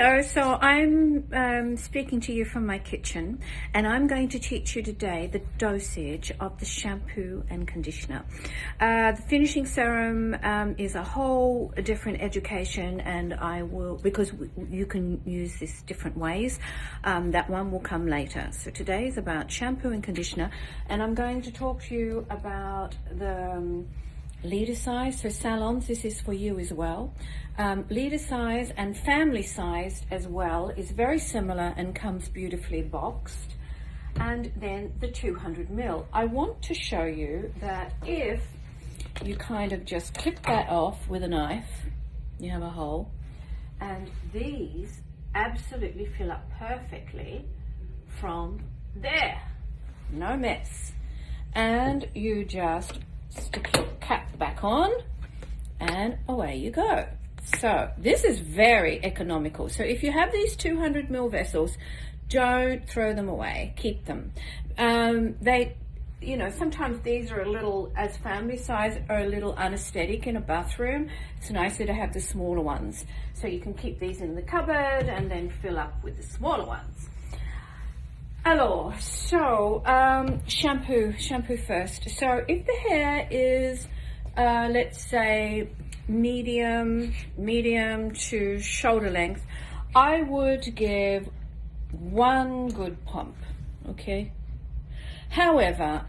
Hello, so I'm speaking to you from my kitchen, and I'm going to teach you today the dosage of the shampoo and conditioner. The finishing serum is a whole different education, and I will, because you can use this different ways, that one will come later. So today is about shampoo and conditioner, and I'm going to talk to you about the liter size. So salons, this is for you as well. Liter size and family sized as well is very similar and comes beautifully boxed. And then the 200 ml. I want to show you that if you kind of just clip that off with a knife, you have a hole, and these absolutely fill up perfectly from there. No mess. And you just stick your cap back on and away you go. So this is very economical. So if you have these 200 ml vessels, don't throw them away, keep them. Sometimes these are a little, as family size, are a little unaesthetic in a bathroom. It's nicer to have the smaller ones. So you can keep these in the cupboard and then fill up with the smaller ones. Alors, so shampoo first. So if the hair is, let's say, medium to shoulder length, I would give one good pump, okay? However,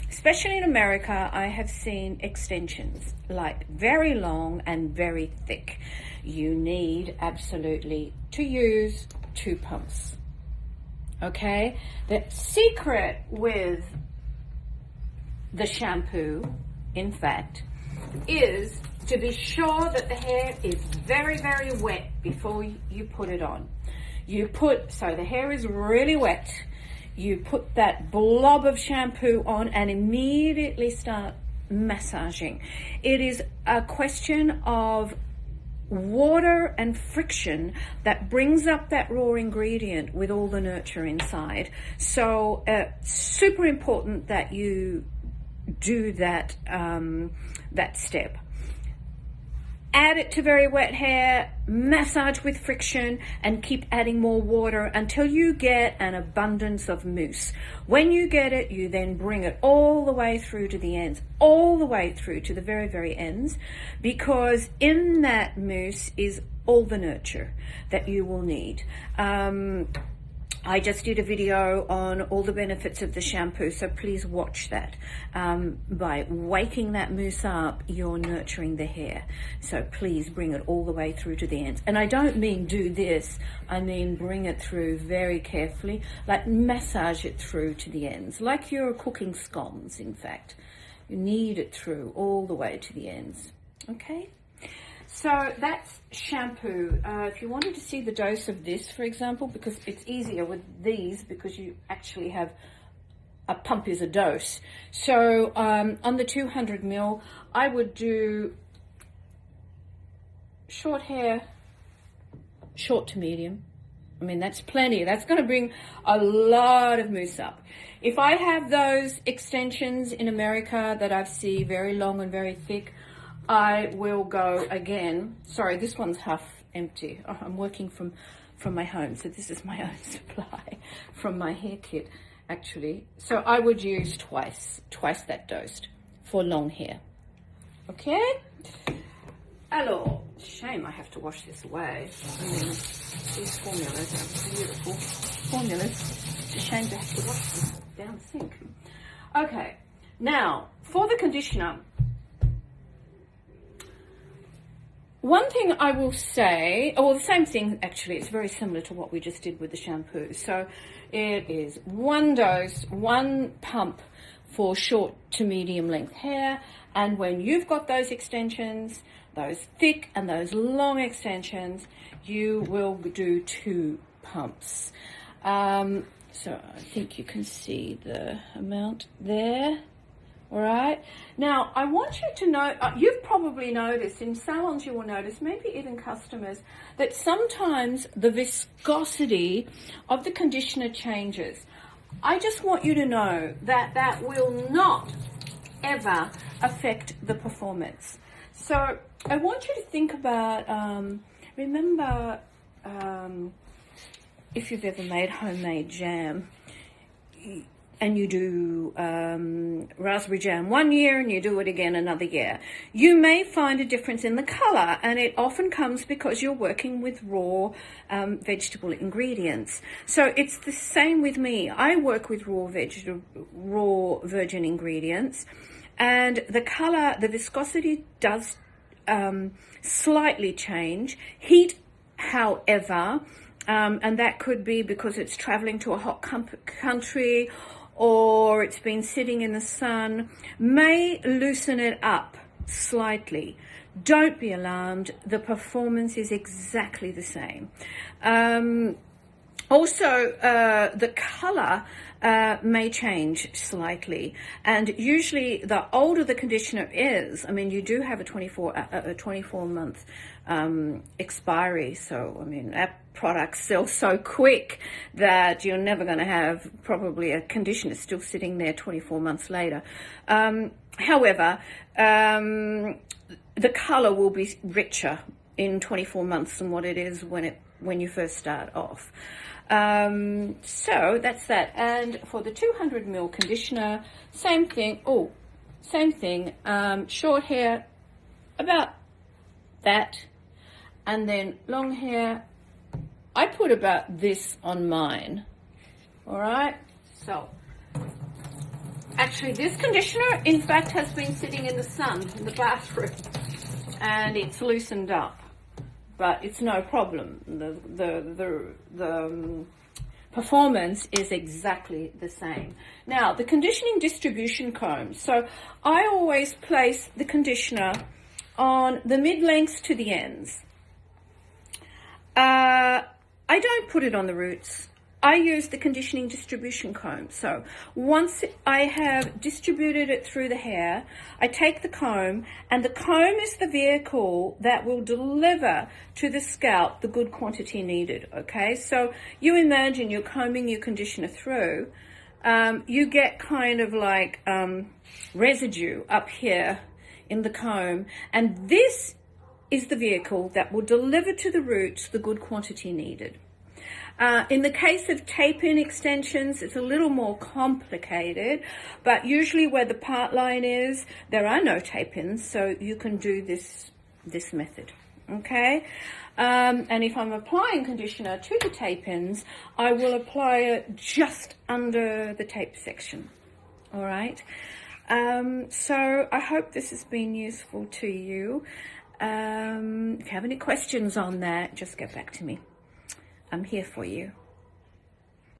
especially in America, I have seen extensions, like very long and very thick. You need absolutely to use 2 pumps. Okay, the secret with the shampoo, in fact, is to be sure that the hair is very, very wet before you put it on. So the hair is really wet. You put that blob of shampoo on and immediately start massaging. It is a question of water and friction that brings up that raw ingredient with all the nurture inside. So super important that you do that step. Add it to very wet hair, massage with friction, and keep adding more water until you get an abundance of mousse. When you get it, you then bring it all the way through to the ends, all the way through to the very, very ends, because in that mousse is all the nurture that you will need. I just did a video on all the benefits of the shampoo, so please watch that. By waking that mousse up, you're nurturing the hair. So please bring it all the way through to the ends. And I don't mean do this, I mean bring it through very carefully, like massage it through to the ends, like you're cooking scones, in fact. You need it through all the way to the ends, okay? So that's shampoo. If you wanted to see the dose of this, for example, because it's easier with these because you actually have a pump is a dose. So on the 200 ml, I would do short hair, short to medium. I mean, that's plenty. That's going to bring a lot of mousse up. If I have those extensions in America that I see very long and very thick, I will go again. Sorry, this one's half empty. Oh, I'm working from my home, so this is my own supply from my hair kit, actually. So I would use twice that dose for long hair. Okay? Alors, shame I have to wash this away. I mean, these formulas are beautiful formulas. It's a shame to have to wash them down the sink. Okay, now for the conditioner. One thing I will say, well, the same thing actually, it's very similar to what we just did with the shampoo. So it is 1 dose, 1 pump for short to medium length hair. And when you've got those extensions, those thick and those long extensions, you will do 2 pumps. So I think you can see the amount there. All right. Now, I want you to know, you've probably noticed, in salons you will notice, maybe even customers, that sometimes the viscosity of the conditioner changes. I just want you to know that that will not ever affect the performance. So I want you to think about, remember if you've ever made homemade jam, and you do raspberry jam one year and you do it again another year, you may find a difference in the color, and it often comes because you're working with raw vegetable ingredients. So it's the same with me. I work with raw virgin ingredients, and the color, the viscosity does slightly change. Heat, however, and that could be because it's traveling to a hot country, or it's been sitting in the sun, may loosen it up slightly. Don't be alarmed. The performance is exactly the same. Also, the color may change slightly, and usually the older the conditioner is, I mean, you do have a 24-month expiry, so I mean, our products sell so quick that you're never going to have probably a conditioner still sitting there 24 months later. However, the color will be richer in 24 months than what it is when you first start off. So that's that. And for the 200 ml conditioner, same thing. Short hair, about that, and then long hair, I put about this on mine. All right. So actually, this conditioner, in fact, has been sitting in the sun in the bathroom, and it's loosened up. But it's no problem. The performance is exactly the same. Now, the conditioning distribution comb. So I always place the conditioner on the mid-lengths to the ends. I don't put it on the roots. I use the conditioning distribution comb. So once I have distributed it through the hair, I take the comb, and the comb is the vehicle that will deliver to the scalp the good quantity needed, okay? So you imagine you're combing your conditioner through, you get kind of like residue up here in the comb, and this is the vehicle that will deliver to the roots the good quantity needed. In the case of tape-in extensions, it's a little more complicated, but usually where the part line is, there are no tape-ins, so you can do this method, okay? And if I'm applying conditioner to the tape-ins, I will apply it just under the tape section, all right? So I hope this has been useful to you. If you have any questions on that, just get back to me. I'm here for you.